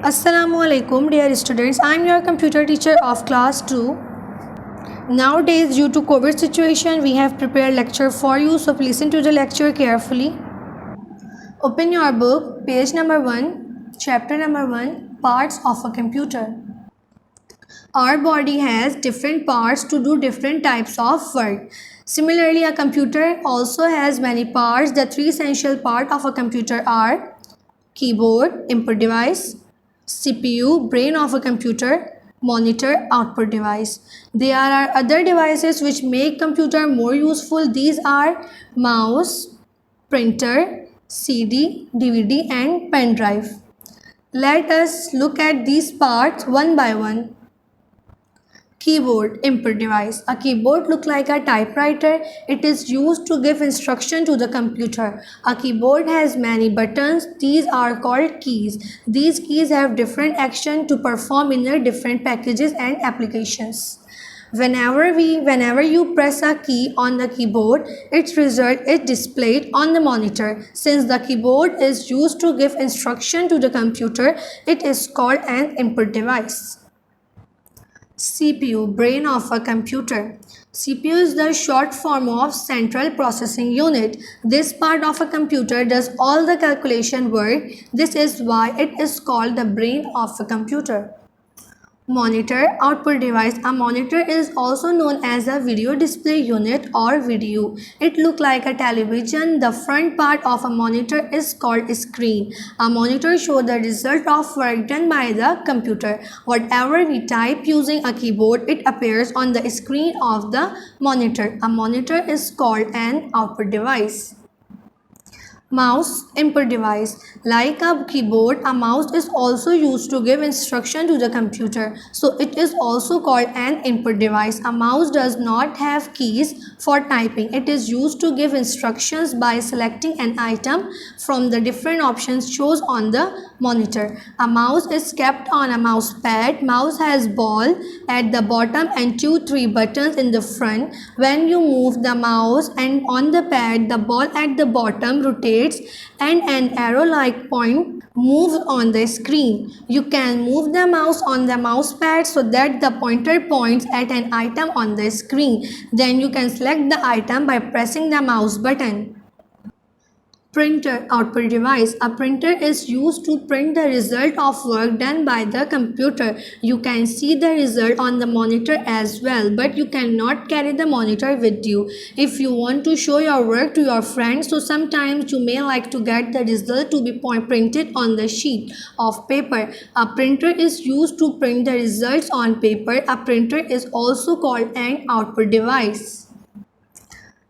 Assalamu alaikum dear students. I am your computer teacher of class 2. Nowadays due to COVID situation we have prepared lecture for you, so please listen to the lecture carefully. Open your book, page number 1, chapter number 1, parts of a computer. Our body has different parts to do different types of work. Similarly, a computer also has many parts. The three essential parts of a computer are keyboard, input device, CPU, brain of a computer, monitor, output device. There are other devices which make computer more useful. These are mouse, printer, CD, DVD and pen drive. Let us look at these parts one by one. Keyboard, input device. A keyboard looks like a typewriter. It is used to give instruction to the computer. A keyboard has many buttons. These are called keys. These keys have different action to perform in their different packages and applications. Whenever you press a key on the keyboard, its result is displayed on the monitor. Since the keyboard is used to give instruction to the computer, it is called an input device. CPU, brain of a computer. CPU is the short form of Central Processing Unit. This part of a computer does all the calculation work. This is why it is called the brain of a computer. Monitor, output device. A monitor is also known as a video display unit or video. It looks like a television. The front part of a monitor is called a screen. A monitor shows the result of work done by the computer. Whatever we type using a keyboard, it appears on the screen of the monitor. A monitor is called an output device. Mouse, input device. Like a keyboard, a mouse is also used to give instruction to the computer. So it is also called an input device. A mouse does not have keys for typing. It is used to give instructions by selecting an item from the different options shown on the monitor. A mouse is kept on a mouse pad. Mouse has ball at the bottom and 2-3 buttons in the front. When you move the mouse and on the pad, the ball at the bottom rotates and an arrow-like point moves on the screen. You can move the mouse on the mouse pad so that the pointer points at an item on the screen. Then you can select the item by pressing the mouse button. Printer, output device. A printer is used to print the result of work done by the computer. You can see the result on the monitor as well, but you cannot carry the monitor with you. If you want to show your work to your friends, so sometimes you may like to get the result to be printed on the sheet of paper. A printer is used to print the results on paper. A printer is also called an output device.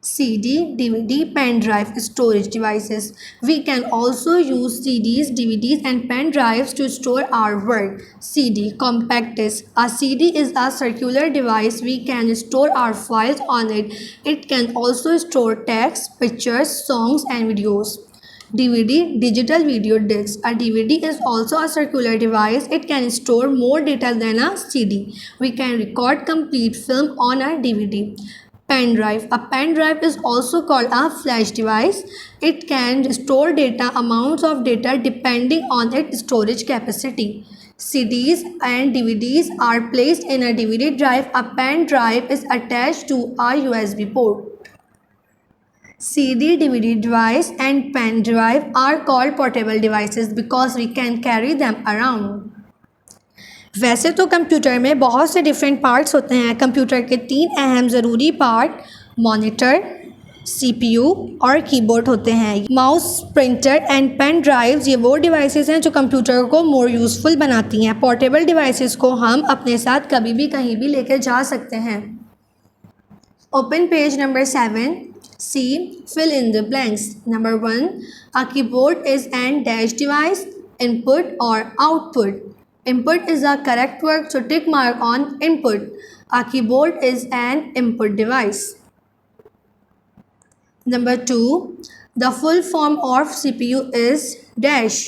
CD, DVD, pen drive, storage devices. We can also use CDs, DVDs and pen drives to store our work. CD, compact disc. A CD is a circular device. We can store our files on it. It can also store text, pictures, songs and videos. DVD, digital video disc. A DVD is also a circular device. It can store more data than a CD. We can record complete film on a DVD. Pen drive. A pen drive is also called a flash device. It can store data, amounts of data depending on its storage capacity. CDs and DVDs are placed in a DVD drive. A pen drive is attached to a USB port. CD, DVD device and pen drive are called portable devices because we can carry them around. वैसे तो computer में बहुत से different parts होते हैं. Computer के 3 अहम ज़रूरी पार्ट मॉनिटर, सीपीयू और कीबोर्ड होते हैं. Mouse, printer and pen drives ये वो डिवाइसेस हैं जो कंप्यूटर को मोर यूज़फुल बनाती हैं. पोर्टेबल डिवाइसेस को हम अपने साथ कभी भी कहीं भी लेकर जा सकते हैं. Open page number 7. C. Fill in the blanks. Number 1. A keyboard is an dash device, input or output. Input is a correct word, so tick mark on input. A keyboard is an input device. Number 2. The full form of CPU is dash.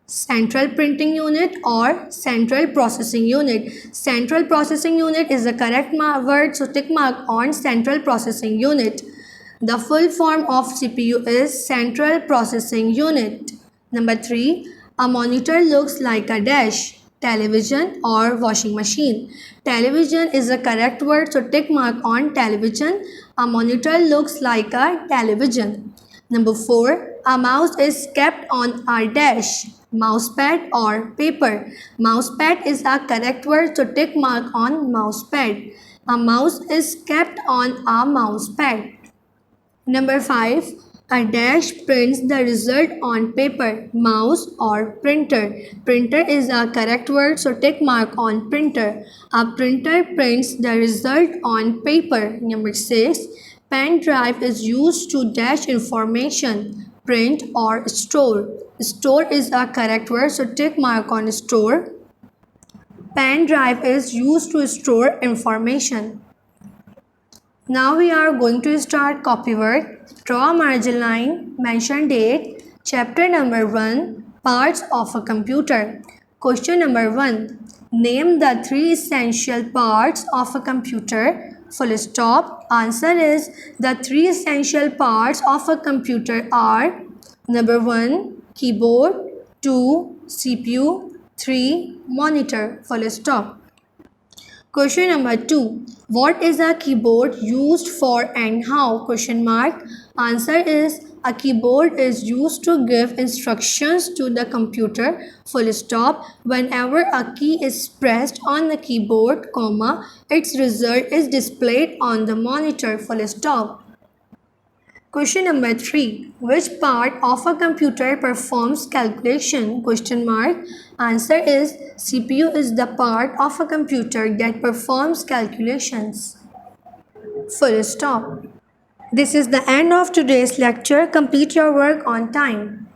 Central Printing Unit or Central Processing Unit. Central Processing Unit is the correct word, so tick mark on Central Processing Unit. The full form of CPU is Central Processing Unit. Number 3. A monitor looks like a dash, television or washing machine. Television is the correct word, so tick mark on television. A monitor looks like a television. Number 4. A mouse is kept on a dash, mousepad or paper. Mousepad is a correct word, so tick mark on mousepad. A mouse is kept on a mousepad. Number 5. A dash prints the result on paper, mouse or printer. Printer is a correct word, so tick mark on printer. A printer prints the result on paper. Number 6. Pen drive is used to dash information, print or store. Store is a correct word, so tick mark on store. Pen drive is used to store information. Now we are going to start copy work. Draw a margin line, mention date, chapter number 1, parts of a computer. Question number 1. Name the 3 essential parts of a computer. Full stop. Answer is the 3 essential parts of a computer are number 1, keyboard, 2, CPU, 3, monitor. Full stop. Question number 2. What is a keyboard used for and how? Question mark. Answer is a keyboard is used to give instructions to the computer. Full stop. Whenever a key is pressed on the keyboard, comma, its result is displayed on the monitor. Full stop. Question number 3. Which part of a computer performs calculation? Question mark. Answer is CPU is the part of a computer that performs calculations. Full stop. This is the end of today's lecture. Complete your work on time.